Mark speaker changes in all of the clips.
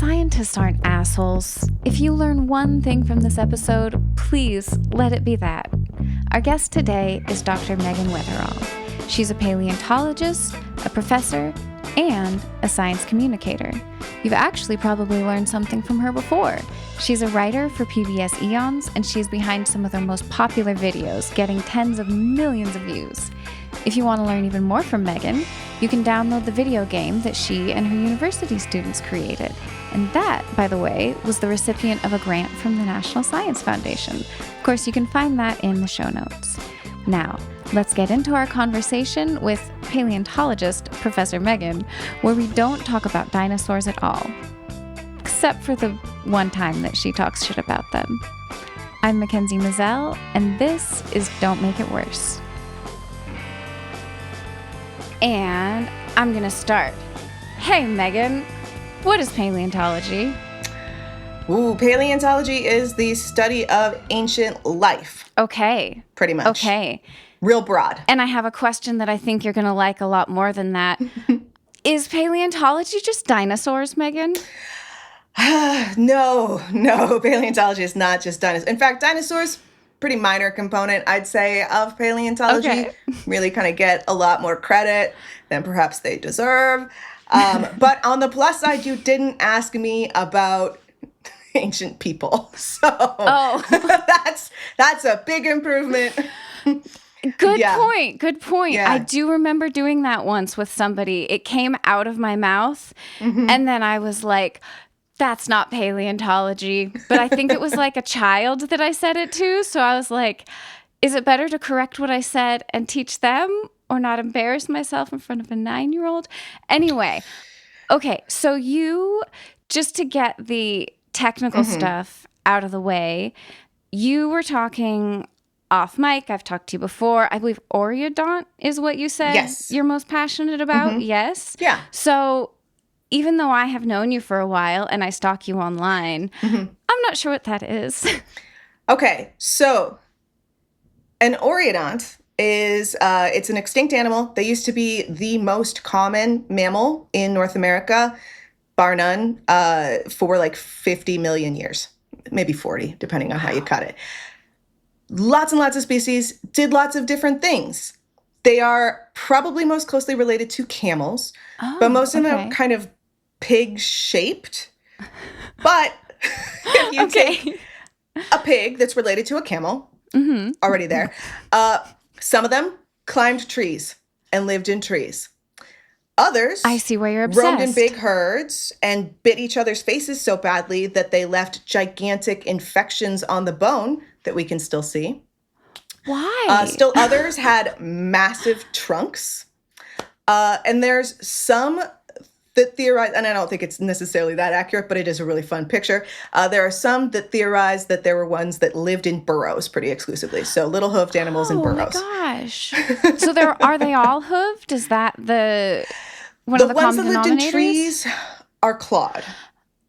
Speaker 1: Scientists aren't assholes. If you learn one thing from this episode, please let it be that. Our guest today is Dr. Meaghan Weatherall. She's a paleontologist, a professor, and a science communicator. You've actually probably learned something from her before. She's a writer for PBS Eons, and she's behind some of their most popular videos, getting tens of millions of views. If you want to learn even more from Meaghan, you can download the video game that she and her university students created. And that, by the way, was the recipient of a grant from the National Science Foundation. Of course, you can find that in the show notes. Now, let's get into our conversation with paleontologist Professor Meaghan, where we don't talk about dinosaurs at all, except for the one time that she talks shit about them. I'm Makenzie Mazel, and this is Don't Make It Worse. And I'm going to start. Hey, Meaghan, what is paleontology?
Speaker 2: Ooh, paleontology is the study of ancient life.
Speaker 1: Okay.
Speaker 2: Pretty much.
Speaker 1: Okay.
Speaker 2: Real broad.
Speaker 1: And I have a question that I think you're going to like a lot more than that. Is paleontology just dinosaurs, Meaghan?
Speaker 2: No, paleontology is not just dinosaurs. In fact, dinosaurs, pretty minor component, I'd say, of paleontology.
Speaker 1: Okay.
Speaker 2: Really kind of get a lot more credit than perhaps they deserve. But on the plus side, you didn't ask me about ancient people. So that's a big improvement.
Speaker 1: Good point.
Speaker 2: Yeah.
Speaker 1: I do remember doing that once with somebody. It came out of my mouth, and then I was like, that's not paleontology. But I think it was like a child that I said it to. So I was like, is it better to correct what I said and teach them or not embarrass myself in front of a 9-year-old? Anyway, okay, so you, just to get the technical stuff out of the way, you were talking off mic. I've talked to you before. I believe Oreodont is what you said.
Speaker 2: Yes.
Speaker 1: You're most passionate about. Yes.
Speaker 2: Yeah.
Speaker 1: So even though I have known you for a while and I stalk you online, I'm not sure what that is.
Speaker 2: Okay, so an Oreodont is it's an extinct animal. They used to be the most common mammal in North America, bar none, for like 50 million years, maybe 40, depending on how you cut it. Lots and lots of species did lots of different things. They are probably most closely related to camels, but most of them are kind of pig-shaped. But if you take a pig that's related to a camel, already there, some of them climbed trees and lived in trees. Others,
Speaker 1: I see where you're obsessed,
Speaker 2: roamed in big herds and bit each other's faces so badly that they left gigantic infections on the bone that we can still see.
Speaker 1: Why?
Speaker 2: Still others had massive trunks. And there's some that theorize, and I don't think it's necessarily that accurate, but it is a really fun picture. There are some that theorize that there were ones that lived in burrows pretty exclusively. So little hoofed animals in burrows.
Speaker 1: Oh my gosh. So are they all hoofed? Is that one of the
Speaker 2: ones
Speaker 1: common
Speaker 2: that lived
Speaker 1: denominators?
Speaker 2: in trees are clawed.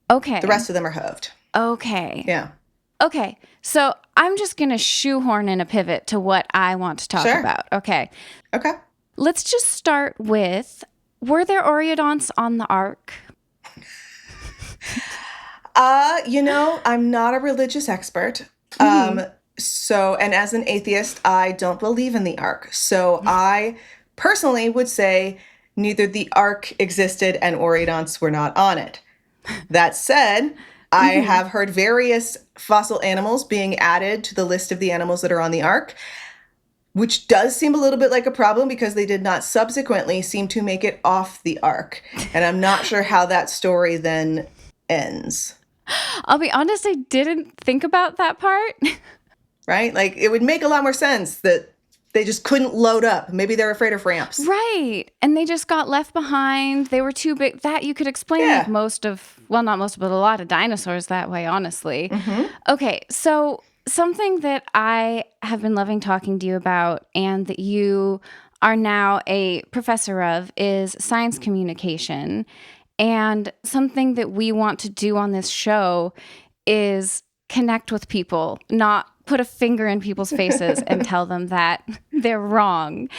Speaker 1: Okay.
Speaker 2: The rest of them are hoofed.
Speaker 1: Okay.
Speaker 2: Yeah.
Speaker 1: Okay. So I'm just going to shoehorn in a pivot to what I want to talk about. Okay.
Speaker 2: Okay.
Speaker 1: Let's just start with, were there Oreodonts on the Ark?
Speaker 2: I'm not a religious expert. So, and as an atheist, I don't believe in the Ark. So I personally would say neither the Ark existed and Oreodonts were not on it. That said, I have heard various fossil animals being added to the list of the animals that are on the Ark, which does seem a little bit like a problem because they did not subsequently seem to make it off the Ark. And I'm not sure how that story then ends.
Speaker 1: I'll be honest, I didn't think about that part.
Speaker 2: Right? Like, it would make a lot more sense that they just couldn't load up. Maybe they're afraid of ramps.
Speaker 1: Right. And they just got left behind. They were too big. That you could explain like not most, but a lot of dinosaurs that way, honestly. Okay, so something that I have been loving talking to you about and that you are now a professor of is science communication. And something that we want to do on this show is connect with people, not put a finger in people's faces and tell them that they're wrong.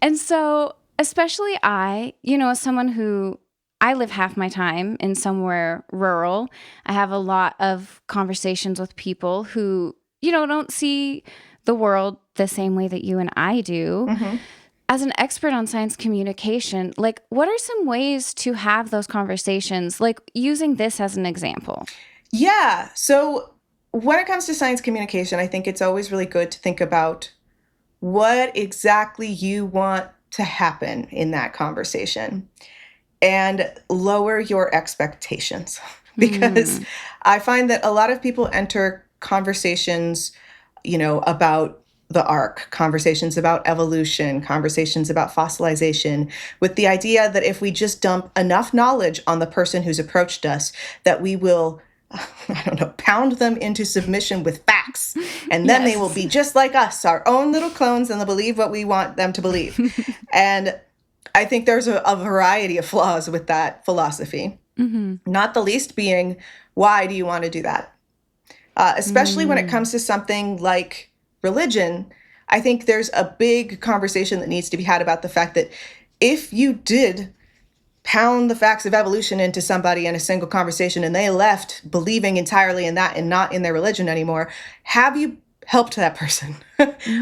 Speaker 1: And so especially as someone who I live half my time in somewhere rural. I have a lot of conversations with people who, don't see the world the same way that you and I do.
Speaker 2: Mm-hmm.
Speaker 1: As an expert on science communication, like, what are some ways to have those conversations? Like, using this as an example.
Speaker 2: Yeah. So when it comes to science communication, I think it's always really good to think about what exactly you want to happen in that conversation and lower your expectations. Because I find that a lot of people enter conversations, about the ark, conversations about evolution, conversations about fossilization, with the idea that if we just dump enough knowledge on the person who's approached us, that we will, I don't know, pound them into submission with facts. And then they will be just like us, our own little clones, and they'll believe what we want them to believe. And I think there's a variety of flaws with that philosophy, not the least being, why do you want to do that? Especially when it comes to something like religion, I think there's a big conversation that needs to be had about the fact that if you did pound the facts of evolution into somebody in a single conversation and they left believing entirely in that and not in their religion anymore, have you helped that person?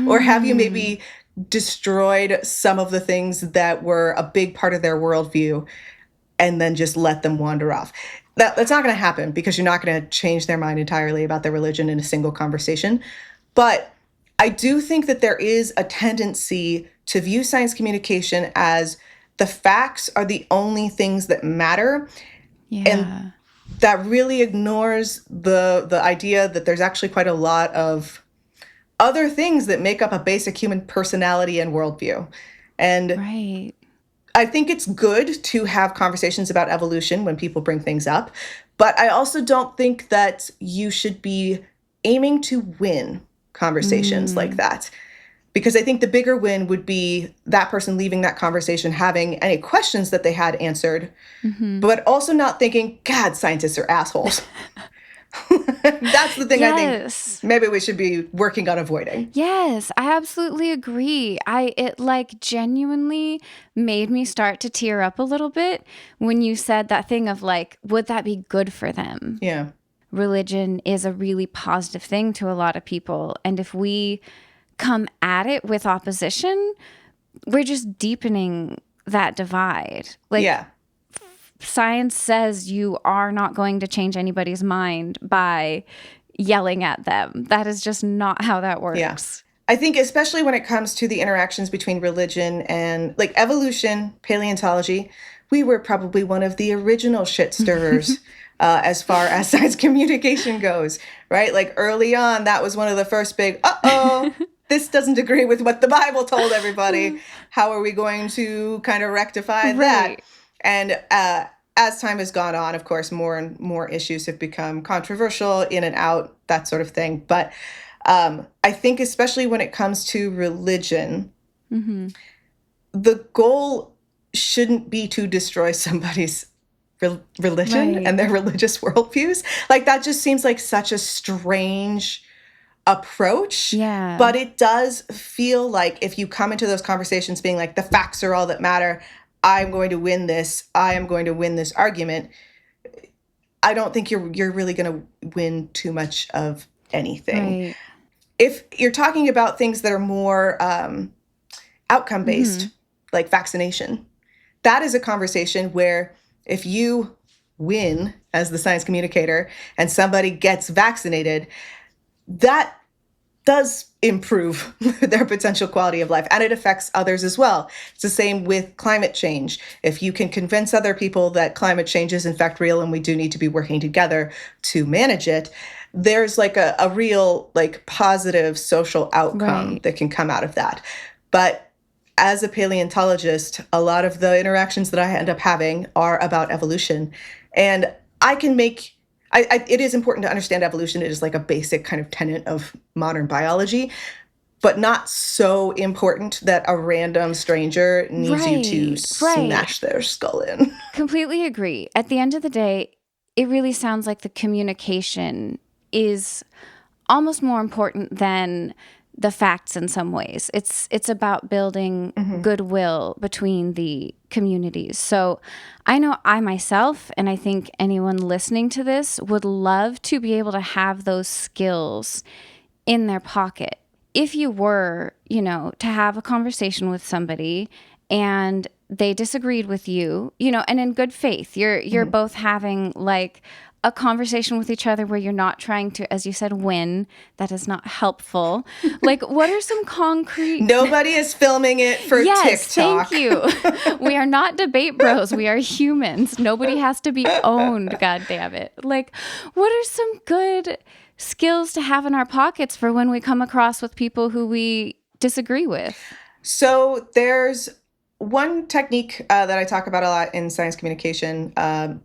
Speaker 2: Or have you maybe destroyed some of the things that were a big part of their worldview and then just let them wander off? That's not going to happen, because you're not going to change their mind entirely about their religion in a single conversation. But I do think that there is a tendency to view science communication as the facts are the only things that matter.
Speaker 1: Yeah.
Speaker 2: And that really ignores the idea that there's actually quite a lot of other things that make up a basic human personality and worldview. And
Speaker 1: Right.
Speaker 2: I think it's good to have conversations about evolution when people bring things up, but I also don't think that you should be aiming to win conversations like that. Because I think the bigger win would be that person leaving that conversation having any questions that they had answered, but also not thinking, God, scientists are assholes. That's the thing I think maybe we should be working on avoiding.
Speaker 1: Yes, I absolutely agree. It like genuinely made me start to tear up a little bit when you said that thing of like, would that be good for them?
Speaker 2: Yeah.
Speaker 1: Religion is a really positive thing to a lot of people. And if we come at it with opposition, we're just deepening that divide. Like,
Speaker 2: yeah.
Speaker 1: Science says you are not going to change anybody's mind by yelling at them. That is just not how that works.
Speaker 2: Yeah. I think especially when it comes to the interactions between religion and like evolution, paleontology, we were probably one of the original shit stirrers as far as science communication goes, right? Like early on, that was one of the first big, this doesn't agree with what the Bible told everybody. How are we going to kind of rectify that? And as time has gone on, of course, more and more issues have become controversial, in and out, that sort of thing. But I think especially when it comes to religion, the goal shouldn't be to destroy somebody's religion and their religious worldviews. Like, that just seems like such a strange approach.
Speaker 1: Yeah.
Speaker 2: But it does feel like if you come into those conversations being like, the facts are all that matter, I'm going to win this, I am going to win this argument, I don't think you're really going to win too much of anything.
Speaker 1: Right.
Speaker 2: If you're talking about things that are more outcome-based, like vaccination, that is a conversation where if you win as the science communicator and somebody gets vaccinated, that does improve their potential quality of life, and it affects others as well. It's the same with climate change. If you can convince other people that climate change is in fact real and we do need to be working together to manage it, there's like a real like positive social outcome that can come out of that. But as a paleontologist, a lot of the interactions that I end up having are about evolution, and I can make it is important to understand evolution. It is like a basic kind of tenet of modern biology, but not so important that a random stranger needs you to smash their skull in.
Speaker 1: Completely agree. At the end of the day, it really sounds like the communication is almost more important than the facts in some ways. It's about building goodwill between the communities. So I know I myself, and I think anyone listening to this, would love to be able to have those skills in their pocket. If you were, to have a conversation with somebody and they disagreed with you, and in good faith, you're both having like a conversation with each other where you're not trying to, as you said, win. That is not helpful. Like, what are some concrete...
Speaker 2: Nobody is filming it for
Speaker 1: yes,
Speaker 2: TikTok.
Speaker 1: Thank you. We are not debate bros. We are humans. Nobody has to be owned, God damn it. Like, what are some good skills to have in our pockets for when we come across with people who we disagree with?
Speaker 2: So there's one technique that I talk about a lot in science communication.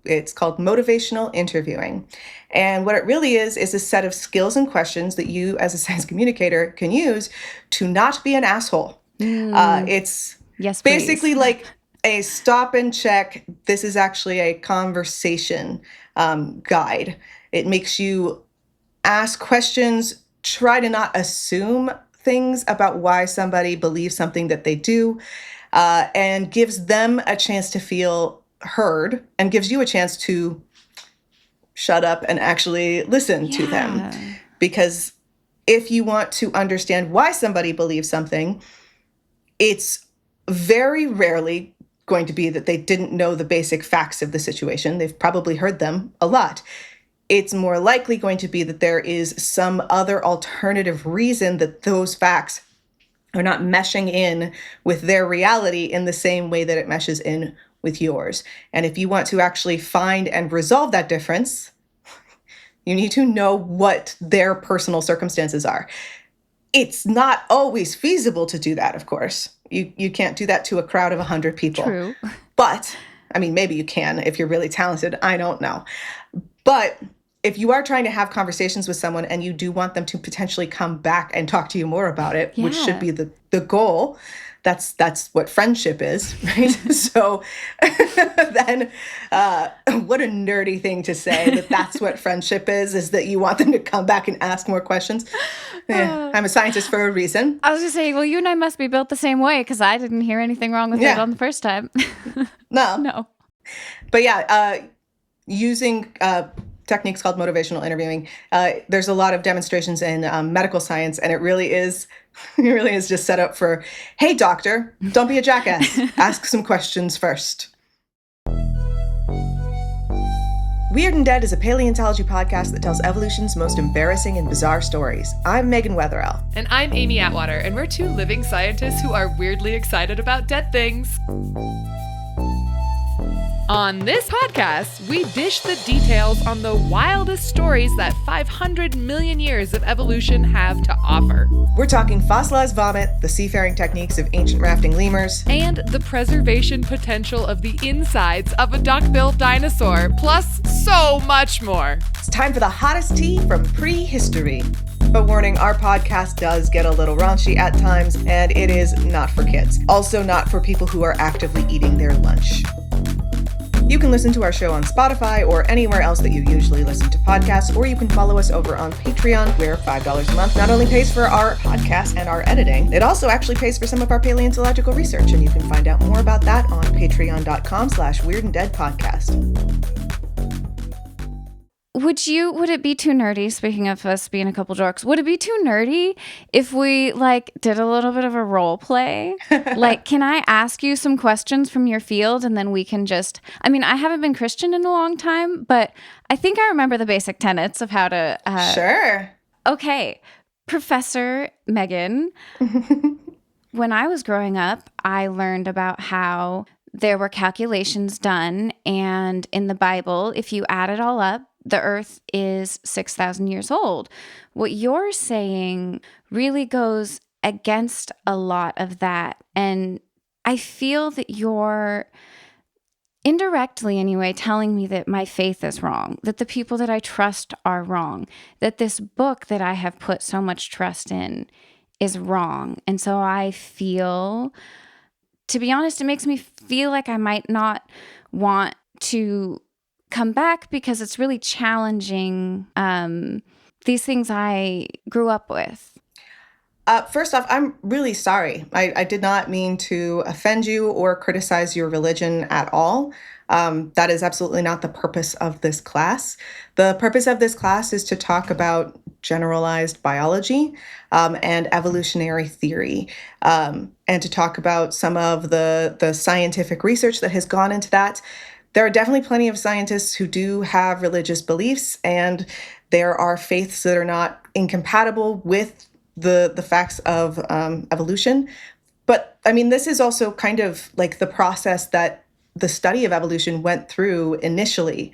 Speaker 2: It's called motivational interviewing. And what it really is a set of skills and questions that you as a science communicator can use to not be an asshole. It's basically like a stop and check. This is actually a conversation guide. It makes you ask questions, try to not assume things about why somebody believes something that they do, and gives them a chance to feel heard and gives you a chance to shut up and actually listen to them. Because if you want to understand why somebody believes something, it's very rarely going to be that they didn't know the basic facts of the situation. They've probably heard them a lot. It's more likely going to be that there is some other alternative reason that those facts are not meshing in with their reality in the same way that it meshes in with yours. And if you want to actually find and resolve that difference, you need to know what their personal circumstances are. It's not always feasible to do that, of course. You can't do that to a crowd of 100 people.
Speaker 1: True.
Speaker 2: But, I mean, maybe you can if you're really talented. I don't know. But if you are trying to have conversations with someone and you do want them to potentially come back and talk to you more about it, which should be the goal, that's what friendship is, right? So then what a nerdy thing to say that's what friendship is that you want them to come back and ask more questions. Yeah, I'm a scientist for a reason.
Speaker 1: I was just saying, well, you and I must be built the same way because I didn't hear anything wrong with it on the first time. No.
Speaker 2: But yeah, using techniques called motivational interviewing. There's a lot of demonstrations in medical science, and it really is just set up for, hey, doctor, don't be a jackass. Ask some questions first. Weird and Dead is a paleontology podcast that tells evolution's most embarrassing and bizarre stories. I'm Meaghan Wetherell.
Speaker 3: And I'm Amy Atwater, and we're two living scientists who are weirdly excited about dead things. On this podcast, we dish the details on the wildest stories that 500 million years of evolution have to offer.
Speaker 2: We're talking fossilized vomit, the seafaring techniques of ancient rafting lemurs,
Speaker 3: and the preservation potential of the insides of a duck-billed dinosaur, plus so much more.
Speaker 2: It's time for the hottest tea from prehistory. But warning, our podcast does get a little raunchy at times, and it is not for kids. Also not for people who are actively eating their lunch. You can listen to our show on Spotify or anywhere else that you usually listen to podcasts, or you can follow us over on Patreon, where $5 a month not only pays for our podcast and our editing, it also actually pays for some of our paleontological research, and you can find out more about that on patreon.com/weirdanddeadpodcast.
Speaker 1: Would it be too nerdy, speaking of us being a couple dorks, would it be too nerdy if we did a little bit of a role play? Can I ask you some questions from your field and then we can I haven't been Christian in a long time, but I think I remember the basic tenets of how to...
Speaker 2: Sure.
Speaker 1: Okay. Professor Meaghan, when I was growing up, I learned about how there were calculations done, and in the Bible, if you add it all up, the earth is 6,000 years old. What you're saying really goes against a lot of that. And I feel that you're indirectly anyway telling me that my faith is wrong, that the people that I trust are wrong, that this book that I have put so much trust in is wrong. And so I feel, to be honest, it makes me feel like I might not want to come back because it's really challenging these things I grew up with.
Speaker 2: First off, I'm really sorry. I did not mean to offend you or criticize your religion at all. That is absolutely not the purpose of this class. The purpose of this class is to talk about generalized biology and evolutionary theory, and to talk about some of the scientific research that has gone into that. There are definitely plenty of scientists who do have religious beliefs, and there are faiths that are not incompatible with the facts of evolution. But I mean, this is also kind of like the process that the study of evolution went through initially,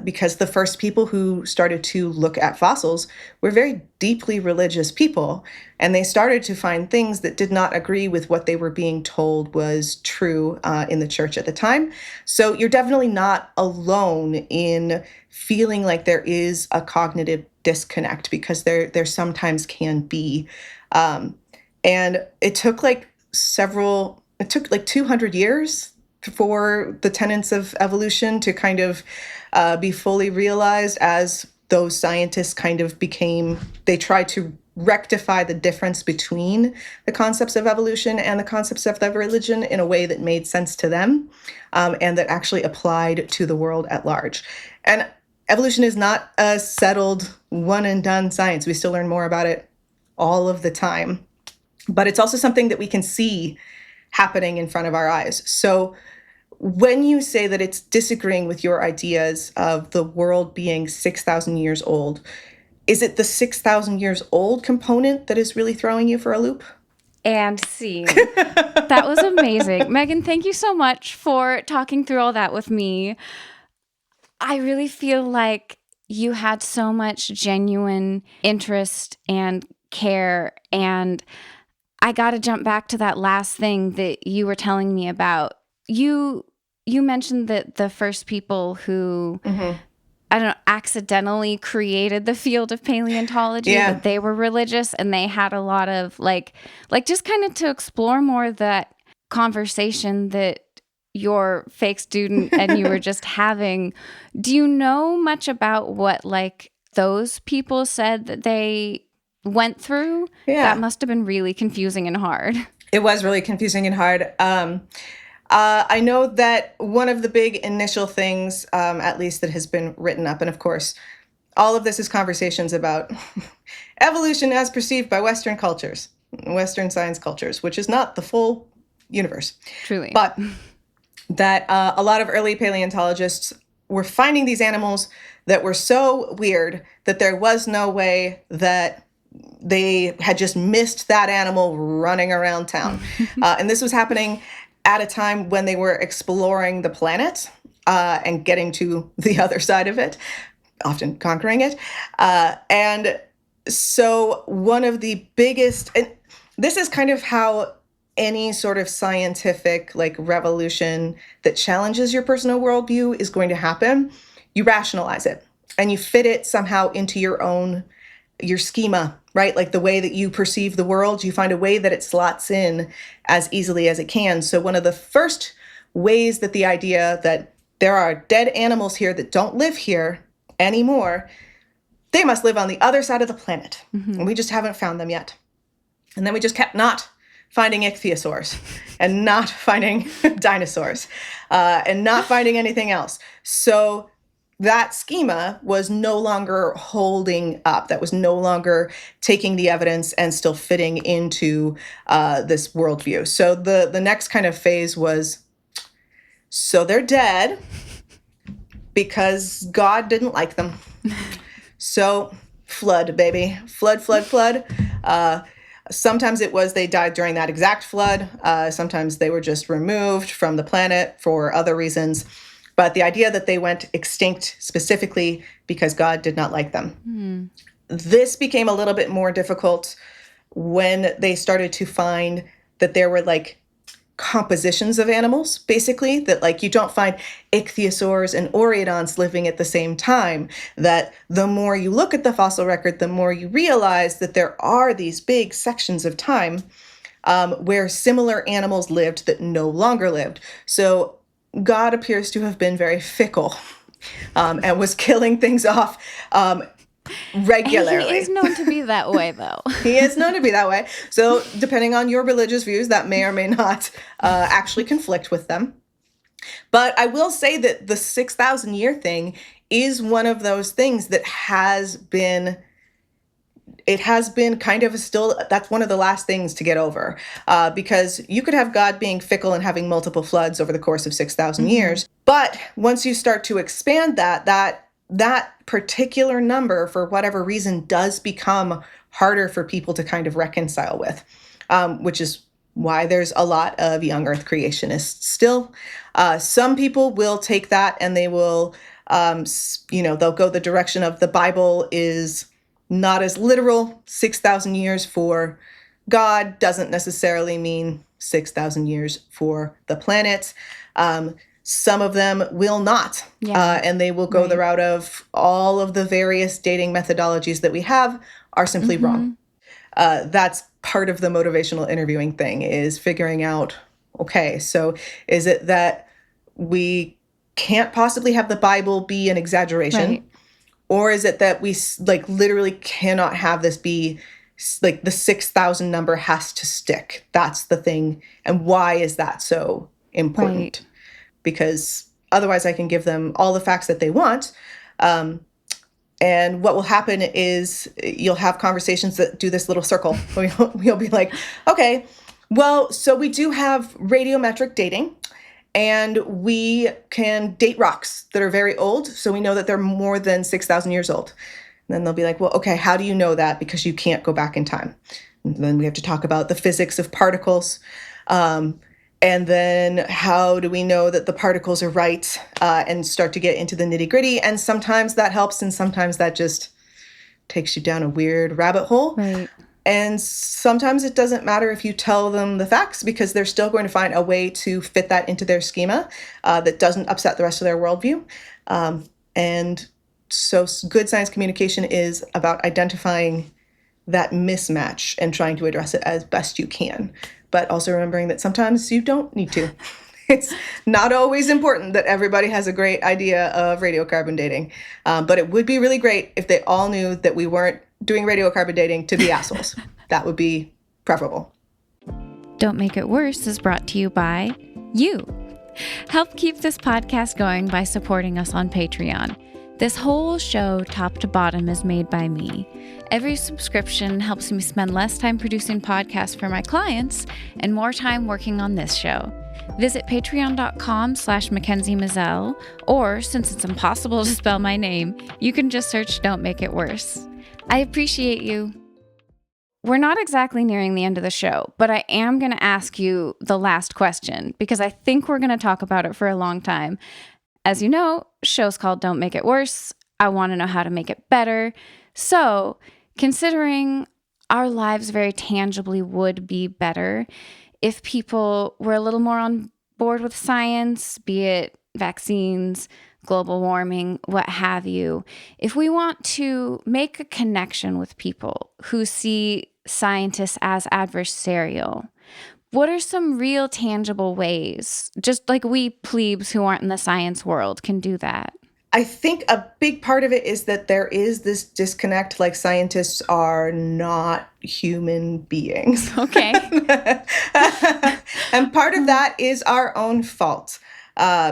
Speaker 2: because the first people who started to look at fossils were very deeply religious people, and they started to find things that did not agree with what they were being told was true in the church at the time. So you're definitely not alone in feeling like there is a cognitive disconnect, because there sometimes can be. And it took like 200 years for the tenets of evolution to kind of be fully realized, as those scientists kind of they tried to rectify the difference between the concepts of evolution and the concepts of the religion in a way that made sense to them, and that actually applied to the world at large. And evolution is not a settled one and done science. We still learn more about it all of the time, but it's also something that we can see happening in front of our eyes. So when you say that it's disagreeing with your ideas of the world being 6,000 years old, is it the 6,000 years old component that is really throwing you for a loop?
Speaker 1: And scene. That was amazing. Meaghan, thank you so much for talking through all that with me. I really feel like you had so much genuine interest and care, and I got to jump back to that last thing that you were telling me about. You mentioned that the first people who, I don't know, accidentally created the field of paleontology, that they were religious, and they had a lot of like just kind of to explore more that conversation that your fake student and you were just having. Do you know much about what like those people said that they went through?
Speaker 2: Yeah.
Speaker 1: That must have been really confusing and hard.
Speaker 2: It was really confusing and hard. I know that one of the big initial things, at least that has been written up, and of course, all of this is conversations about evolution as perceived by Western cultures, Western science cultures, which is not the full universe.
Speaker 1: Truly.
Speaker 2: But that a lot of early paleontologists were finding these animals that were so weird that there was no way that they had just missed that animal running around town. And this was happening at a time when they were exploring the planet and getting to the other side of it, often conquering it. And so one of the biggest, and this is kind of how any sort of scientific like revolution that challenges your personal worldview is going to happen. You rationalize it and you fit it somehow into your schema, right? Like the way that you perceive the world, you find a way that it slots in as easily as it can. So one of the first ways that the idea that there are dead animals here that don't live here anymore, they must live on the other side of the planet. And we just haven't found them yet. And then we just kept not finding ichthyosaurs and not finding dinosaurs and not finding anything else. So that schema was no longer holding up. That was no longer taking the evidence and still fitting into this worldview. So the next kind of phase was, so they're dead because God didn't like them. So flood, baby. Flood. Sometimes it was they died during that exact flood. Sometimes they were just removed from the planet for other reasons. But the idea that they went extinct specifically because God did not like them. This became a little bit more difficult when they started to find that there were like compositions of animals, basically, that like you don't find ichthyosaurs and Oreodonts living at the same time, that the more you look at the fossil record, the more you realize that there are these big sections of time where similar animals lived that no longer lived. So God appears to have been very fickle and was killing things off regularly.
Speaker 1: He is known to be that way, though.
Speaker 2: He is known to be that way. So depending on your religious views, that may or may not actually conflict with them. But I will say that the 6,000 year thing is one of those things that has been kind of that's one of the last things to get over, because you could have God being fickle and having multiple floods over the course of 6,000 years. But once you start to expand that particular number, for whatever reason, does become harder for people to kind of reconcile with, which is why there's a lot of young Earth creationists still. Some people will take that and they will, they'll go the direction of the Bible is not as literal. 6,000 years for God doesn't necessarily mean 6,000 years for the planet. Some of them will not, and they will go the route of all of the various dating methodologies that we have are simply wrong. That's part of the motivational interviewing thing, is figuring out, okay, so is it that we can't possibly have the Bible be an exaggeration?
Speaker 1: Right.
Speaker 2: Or is it that we literally cannot have this be the 6,000 number has to stick? That's the thing. And why is that so important?
Speaker 1: Right.
Speaker 2: Because otherwise I can give them all the facts that they want. And what will happen is you'll have conversations that do this little circle. You'll be like, okay, well, so we do have radiometric dating, and we can date rocks that are very old. So we know that they're more than 6,000 years old. And then they'll be like, well, okay, how do you know that? Because you can't go back in time. And then we have to talk about the physics of particles. And then how do we know that the particles are right, and start to get into the nitty gritty. And sometimes that helps, and sometimes that just takes you down a weird rabbit hole.
Speaker 1: Right.
Speaker 2: And sometimes it doesn't matter if you tell them the facts, because they're still going to find a way to fit that into their schema that doesn't upset the rest of their worldview. And so good science communication is about identifying that mismatch and trying to address it as best you can. But also remembering that sometimes you don't need to. It's not always important that everybody has a great idea of radiocarbon dating. But it would be really great if they all knew that we weren't doing radiocarbon dating to be assholes. That would be preferable.
Speaker 1: Don't Make It Worse is brought to you by you. Help keep this podcast going by supporting us on Patreon. This whole show, top to bottom, is made by me. Every subscription helps me spend less time producing podcasts for my clients and more time working on this show. Visit patreon.com/Makenzie Weatherall, or since it's impossible to spell my name, you can just search Don't Make It Worse. I appreciate you. We're not exactly nearing the end of the show, but I am going to ask you the last question because I think we're going to talk about it for a long time. As you know, show's called Don't Make It Worse. I want to know how to make it better. So, considering our lives very tangibly would be better if people were a little more on board with science, be it vaccines, global warming, what have you. If we want to make a connection with people who see scientists as adversarial, what are some real tangible ways, just like we plebes who aren't in the science world can do that?
Speaker 2: I think a big part of it is that there is this disconnect, like scientists are not human beings.
Speaker 1: Okay.
Speaker 2: And part of that is our own fault,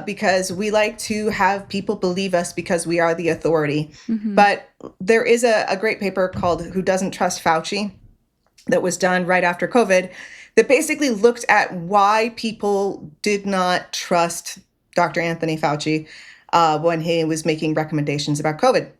Speaker 2: because we like to have people believe us because we are the authority. Mm-hmm. But there is a great paper called Who Doesn't Trust Fauci that was done right after COVID that basically looked at why people did not trust Dr. Anthony Fauci when he was making recommendations about COVID.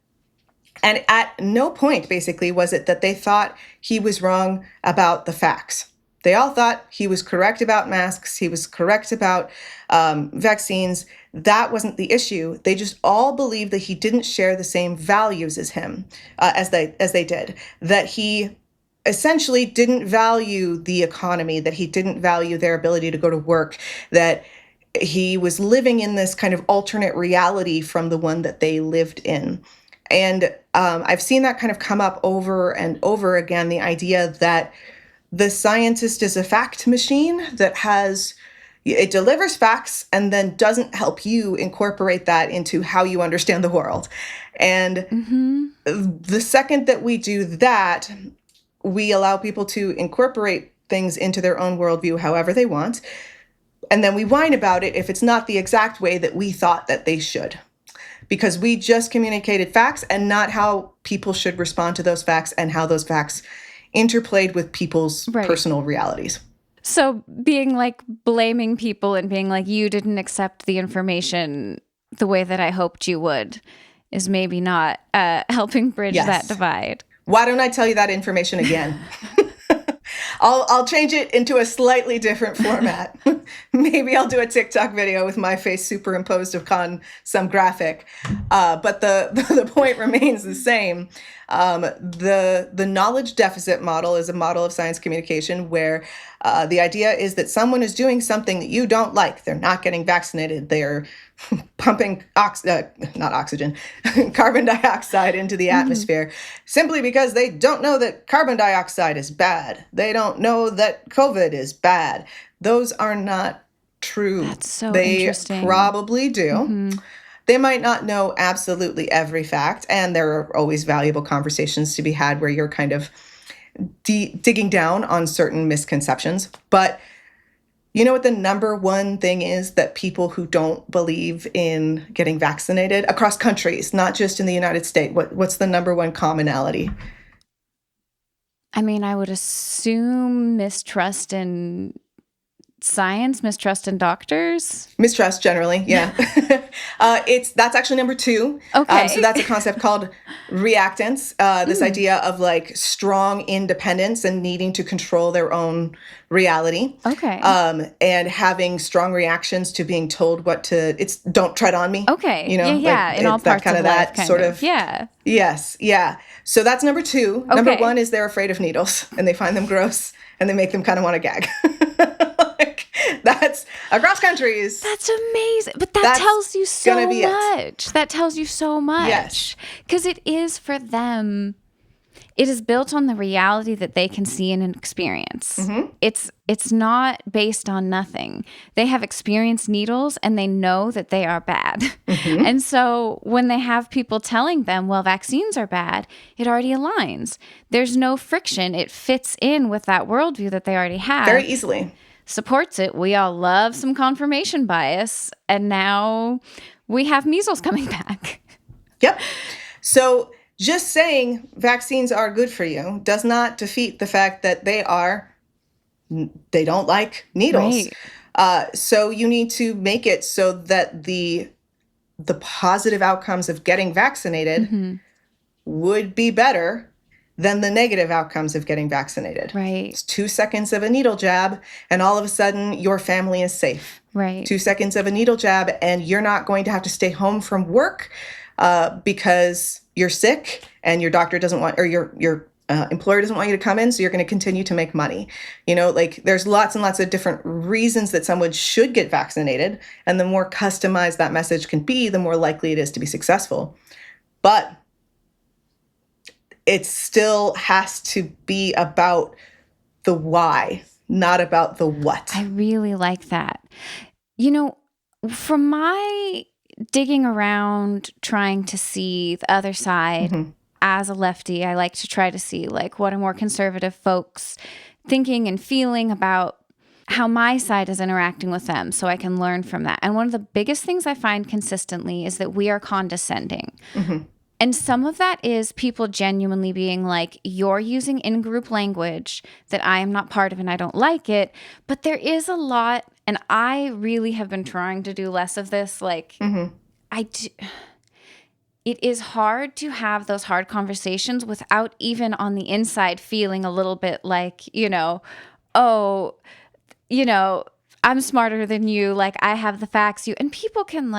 Speaker 2: And at no point, basically, was it that they thought he was wrong about the facts. They all thought he was correct about masks. He was correct about vaccines. That wasn't the issue. They just all believed that he didn't share the same values as him, as they did. That he essentially didn't value the economy, that he didn't value their ability to go to work, that he was living in this kind of alternate reality from the one that they lived in. And I've seen that kind of come up over and over again, the idea that the scientist is a fact machine that has, It delivers facts and then doesn't help you incorporate that into how you understand the world. And the second that we do that, we allow people to incorporate things into their own worldview however they want. And then we whine about it if it's not the exact way that we thought that they should. Because we just communicated facts and not how people should respond to those facts and how those facts interplayed with people's personal realities.
Speaker 1: So being like blaming people and being like, you didn't accept the information the way that I hoped you would is maybe not helping bridge that divide.
Speaker 2: Why don't I tell you that information again? I'll change it into a slightly different format. Maybe I'll do a TikTok video with my face superimposed upon some graphic. But the point remains the same. The knowledge deficit model is a model of science communication where the idea is that someone is doing something that you don't like. They're not getting vaccinated. They're pumping carbon dioxide into the atmosphere simply because they don't know that carbon dioxide is bad. They don't know that COVID is bad. Those are not true.
Speaker 1: That's so
Speaker 2: interesting. They probably do. They might not know absolutely every fact, and there are always valuable conversations to be had where you're kind of digging down on certain misconceptions. But you know what the number one thing is that people who don't believe in getting vaccinated across countries, not just in the United States, what's the number one commonality?
Speaker 1: I mean, I would assume mistrust in science, mistrust in doctors.
Speaker 2: Mistrust generally, yeah. That's actually number two.
Speaker 1: Okay.
Speaker 2: So that's a concept called reactance. This idea of like strong independence and needing to control their own reality.
Speaker 1: Okay.
Speaker 2: And having strong reactions to being told don't tread on me.
Speaker 1: Okay.
Speaker 2: You know,
Speaker 1: yeah. In all parts of life,
Speaker 2: that sort of.
Speaker 1: Yeah.
Speaker 2: Yes. Yeah. So that's number two.
Speaker 1: Okay.
Speaker 2: Number one is they're afraid of needles and they find them gross and they make them kind of want to gag. That's across countries.
Speaker 1: That's amazing. But that tells you so much. That tells you so much.
Speaker 2: Yes.
Speaker 1: Because it is for them, it is built on the reality that they can see and experience. It's not based on nothing. They have experienced needles and they know that they are bad. And so when they have people telling them, well, vaccines are bad, it already aligns. There's no friction. It fits in with that worldview that they already have.
Speaker 2: Very easily.
Speaker 1: Supports it. We all love some confirmation bias. And now we have measles coming back.
Speaker 2: Yep. So just saying vaccines are good for you does not defeat the fact that they don't like needles.
Speaker 1: Right.
Speaker 2: So you need to make it so that the positive outcomes of getting vaccinated would be better than the negative outcomes of getting vaccinated.
Speaker 1: Right.
Speaker 2: It's 2 seconds of a needle jab, and all of a sudden your family is safe.
Speaker 1: Right.
Speaker 2: 2 seconds of a needle jab, and you're not going to have to stay home from work because you're sick and your doctor doesn't want, or your employer doesn't want you to come in, so you're going to continue to make money. You know, like there's lots and lots of different reasons that someone should get vaccinated, and the more customized that message can be, the more likely it is to be successful. But it still has to be about the why, not about the what.
Speaker 1: I really like that. You know, from my digging around, trying to see the other side as a lefty, I like to try to see like what are more conservative folks thinking and feeling about how my side is interacting with them so I can learn from that. And one of the biggest things I find consistently is that we are condescending. And some of that is people genuinely being like, you're using in-group language that I am not part of and I don't like it. But there is a lot, and I really have been trying to do less of this. Like, it is hard to have those hard conversations without even on the inside feeling a little bit like, I'm smarter than you. Like, I have the facts. And people can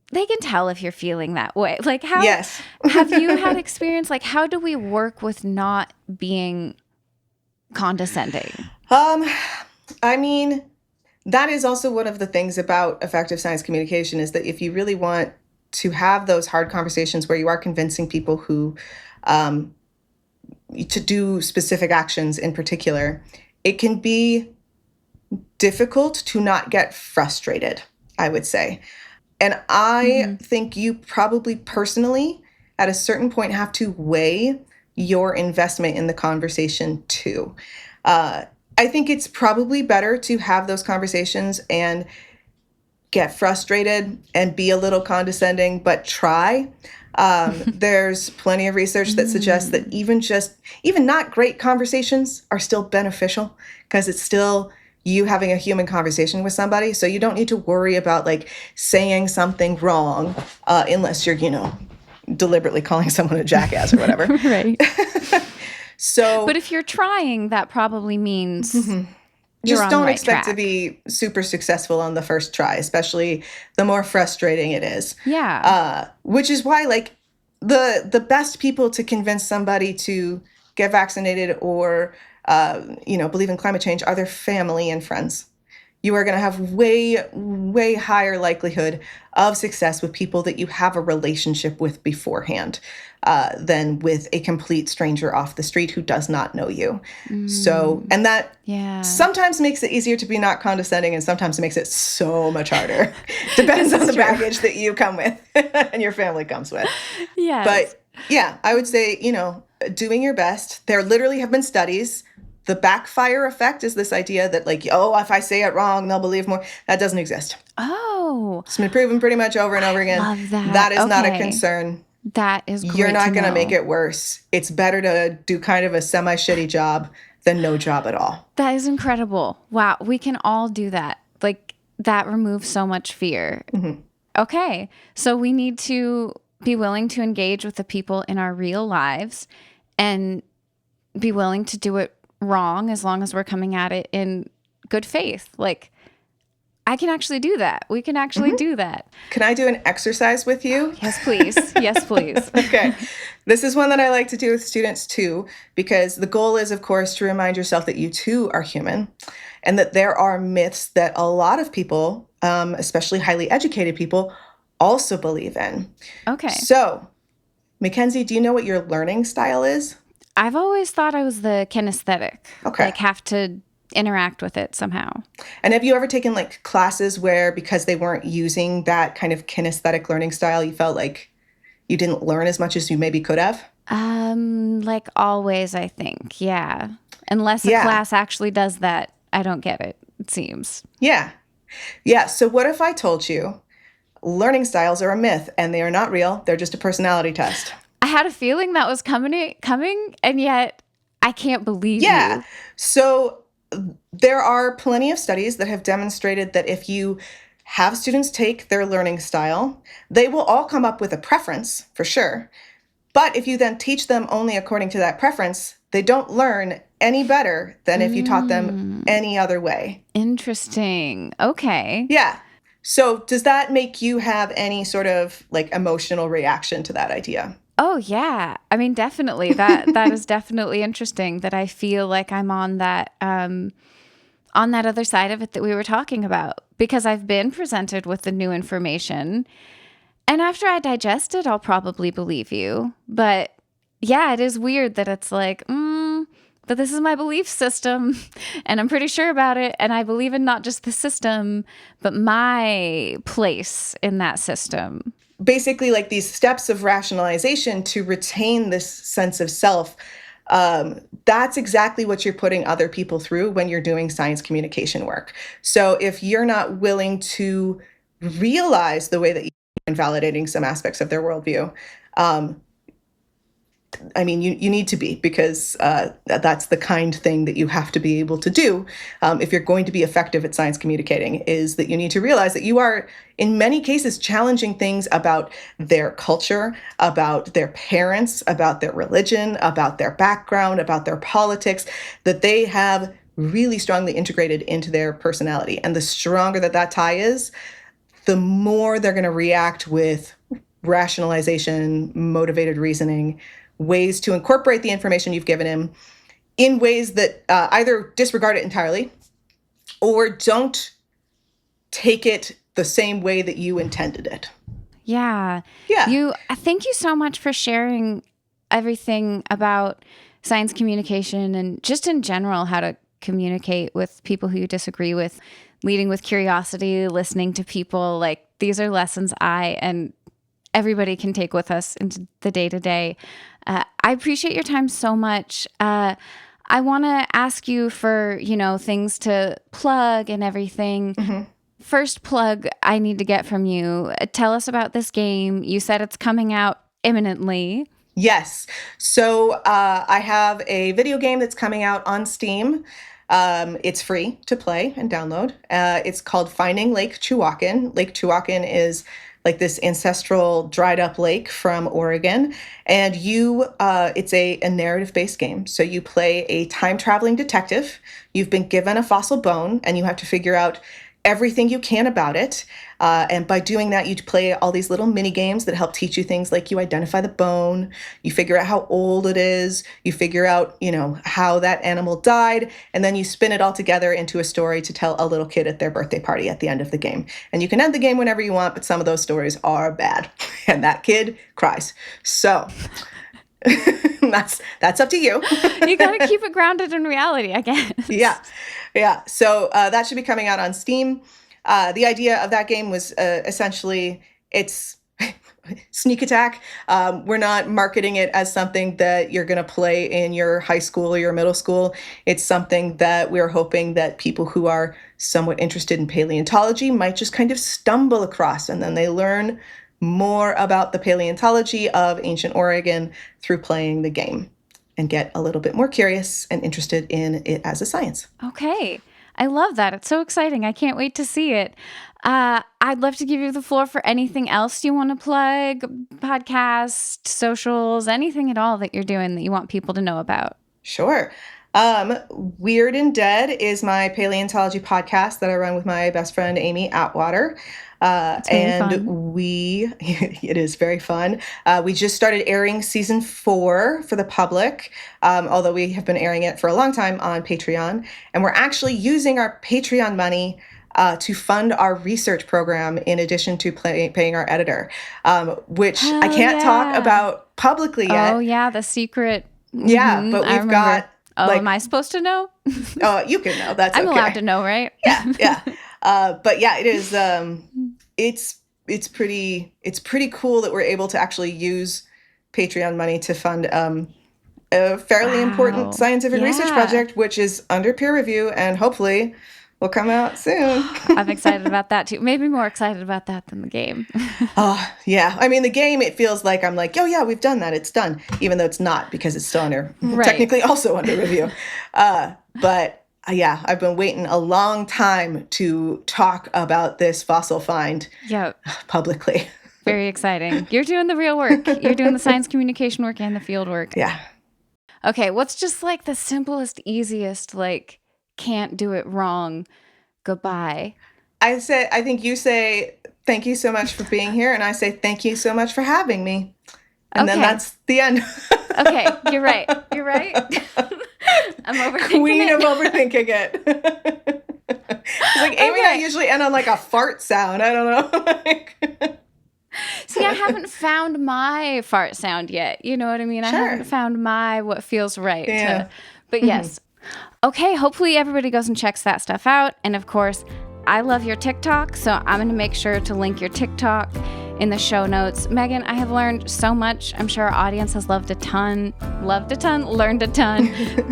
Speaker 1: they can tell if you're feeling that way. Like how
Speaker 2: Yes.
Speaker 1: Have you had experience? Like how do we work with not being condescending?
Speaker 2: I mean, that is also one of the things about effective science communication is that if you really want to have those hard conversations where you are convincing people who to do specific actions in particular, it can be difficult to not get frustrated, I would say. And I think you probably personally, at a certain point, have to weigh your investment in the conversation too. I think it's probably better to have those conversations and get frustrated and be a little condescending, but try. There's plenty of research that suggests that even not great conversations are still beneficial because it's still you having a human conversation with somebody. So you don't need to worry about like saying something wrong unless you're, deliberately calling someone a jackass or whatever.
Speaker 1: Right.
Speaker 2: So,
Speaker 1: but if you're trying, that probably means you're
Speaker 2: just
Speaker 1: on
Speaker 2: don't
Speaker 1: the right
Speaker 2: expect
Speaker 1: track.
Speaker 2: to be super successful on the first try, especially the more frustrating it is.
Speaker 1: Yeah.
Speaker 2: Which is why, like, the best people to convince somebody to get vaccinated or, believe in climate change are their family and friends. You are going to have way, way higher likelihood of success with people that you have a relationship with beforehand than with a complete stranger off the street who does not know you. So, and that sometimes makes it easier to be not condescending and sometimes makes it so much harder. Depends on the baggage that you come with and your family comes with.
Speaker 1: Yes.
Speaker 2: But yeah, I would say, doing your best. There literally have been studies. The backfire effect is this idea that like, if I say it wrong, they'll believe more. That doesn't exist.
Speaker 1: Oh.
Speaker 2: It's been proven pretty much over and over again.
Speaker 1: Love that.
Speaker 2: That is not a concern.
Speaker 1: That is great.
Speaker 2: You're not going to
Speaker 1: know.
Speaker 2: make it worse. It's better to do kind of a semi-shitty job than no job at all.
Speaker 1: That is incredible. Wow. We can all do that. Like that removes so much fear. Okay. So we need to be willing to engage with the people in our real lives and be willing to do it wrong as long as we're coming at it in good faith. Like, I can actually do that. We can actually do that.
Speaker 2: Can I do an exercise with you?
Speaker 1: Yes, please. Yes, please.
Speaker 2: Okay. This is one that I like to do with students too, because the goal is, of course, to remind yourself that you too are human and that there are myths that a lot of people, especially highly educated people, also believe in.
Speaker 1: Okay.
Speaker 2: So, Makenzie, do you know what your learning style is?
Speaker 1: I've always thought I was the kinesthetic.
Speaker 2: Okay.
Speaker 1: Like have to interact with it somehow.
Speaker 2: And have you ever taken like classes where because they weren't using that kind of kinesthetic learning style, you felt like you didn't learn as much as you maybe could have?
Speaker 1: Like always, I think. Yeah. Unless a class actually does that, I don't get it, it seems.
Speaker 2: Yeah. Yeah. So what if I told you learning styles are a myth and they are not real? They're just a personality test.
Speaker 1: I had a feeling that was coming, and yet I can't believe you.
Speaker 2: So there are plenty of studies that have demonstrated that if you have students take their learning style, they will all come up with a preference for sure. But if you then teach them only according to that preference, they don't learn any better than if you taught them any other way.
Speaker 1: Interesting. Okay.
Speaker 2: Yeah. So does that make you have any sort of like emotional reaction to that idea?
Speaker 1: Oh, yeah. I mean, definitely. That is definitely interesting that I feel like I'm on that other side of it that we were talking about, because I've been presented with the new information. And after I digest it, I'll probably believe you. But yeah, it is weird that it's like, but this is my belief system and I'm pretty sure about it. And I believe in not just the system, but my place in that system.
Speaker 2: Basically, like these steps of rationalization to retain this sense of self, that's exactly what you're putting other people through when you're doing science communication work. So if you're not willing to realize the way that you're invalidating some aspects of their worldview, I mean, you need to be, because that's the kind thing that you have to be able to do if you're going to be effective at science communicating, is that you need to realize that you are, in many cases, challenging things about their culture, about their parents, about their religion, about their background, about their politics, that they have really strongly integrated into their personality. And the stronger that tie is, the more they're going to react with rationalization, motivated reasoning, ways to incorporate the information you've given him in ways that either disregard it entirely or don't take it the same way that you intended it.
Speaker 1: Yeah. Thank you so much for sharing everything about science communication and just in general how to communicate with people who you disagree with, leading with curiosity, listening to people. Like, these are lessons I and everybody can take with us into the day-to-day. I appreciate your time so much. I want to ask you for, things to plug and everything.
Speaker 2: Mm-hmm.
Speaker 1: First plug I need to get from you. Tell us about this game. You said it's coming out imminently.
Speaker 2: Yes. So I have a video game that's coming out on Steam. It's free to play and download. It's called Finding Lake Chewaucan. Lake Chewaucan is like this ancestral dried up lake from Oregon. And it's a narrative-based game. So you play a time-traveling detective. You've been given a fossil bone, and you have to figure out everything you can about it. And by doing that, you play all these little mini games that help teach you things like you identify the bone, you figure out how old it is, you figure out, how that animal died, and then you spin it all together into a story to tell a little kid at their birthday party at the end of the game. And you can end the game whenever you want, but some of those stories are bad, and that kid cries. So that's up to you.
Speaker 1: You got to keep it grounded in reality, I guess.
Speaker 2: Yeah. So that should be coming out on Steam. The idea of that game was essentially it's sneak attack. We're not marketing it as something that you're going to play in your high school or your middle school. It's something that we're hoping that people who are somewhat interested in paleontology might just kind of stumble across, and then they learn more about the paleontology of ancient Oregon through playing the game and get a little bit more curious and interested in it as a science.
Speaker 1: Okay. I love that. It's so exciting. I can't wait to see it. I'd love to give you the floor for anything else you want to plug, podcast, socials, anything at all that you're doing that you want people to know about.
Speaker 2: Sure. Weird and Dead is my paleontology podcast that I run with my best friend, Amy Atwater.
Speaker 1: Fun.
Speaker 2: It is very fun. We just started airing season 4 for the public, although we have been airing it for a long time on Patreon. And we're actually using our Patreon money to fund our research program in addition to paying our editor, which I can't talk about publicly yet.
Speaker 1: Oh, yeah, the secret.
Speaker 2: Yeah, but we've got...
Speaker 1: Oh, am I supposed to know?
Speaker 2: Oh, you can know. That's
Speaker 1: I'm
Speaker 2: okay.
Speaker 1: allowed to know, right?
Speaker 2: Yeah. But yeah, it is. It's pretty cool that we're able to actually use Patreon money to fund a fairly important scientific research project, which is under peer review and hopefully will come out soon.
Speaker 1: I'm excited about that too. Maybe more excited about that than the game.
Speaker 2: Oh, yeah. I mean, the game, it feels like I'm like, oh yeah, we've done that. It's done. Even though it's not, because it's still technically also under review. But yeah, I've been waiting a long time to talk about this fossil find publicly.
Speaker 1: Very exciting. You're doing the real work. You're doing the science communication work and the field work.
Speaker 2: Yeah.
Speaker 1: Okay, what's just like the simplest, easiest, like, can't do it wrong goodbye?
Speaker 2: I think you say, thank you so much for being here. And I say, thank you so much for having me. And then that's the end.
Speaker 1: Okay, you're right. I'm overthinking
Speaker 2: Queen of overthinking it. It's like Amy and I usually end on like a fart sound. I don't know.
Speaker 1: See, I haven't found my fart sound yet. You know what I mean?
Speaker 2: Sure.
Speaker 1: I haven't found my what feels right.
Speaker 2: Yeah.
Speaker 1: But yes. Okay, hopefully everybody goes and checks that stuff out. And of course, I love your TikTok, so I'm going to make sure to link your TikTok in the show notes. Meaghan, I have learned so much. I'm sure our audience has learned a ton.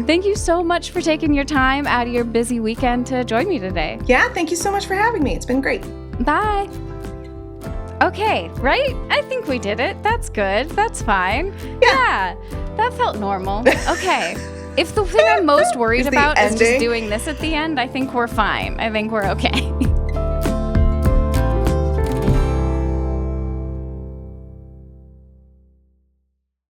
Speaker 1: Thank you so much for taking your time out of your busy weekend to join me today.
Speaker 2: Yeah, thank you so much for having me. It's been great.
Speaker 1: Bye. Okay, right? I think we did it. That's good. That's fine. Yeah, that felt normal. Okay. If the thing I'm most worried about is just doing this at the end, I think we're fine. I think we're okay.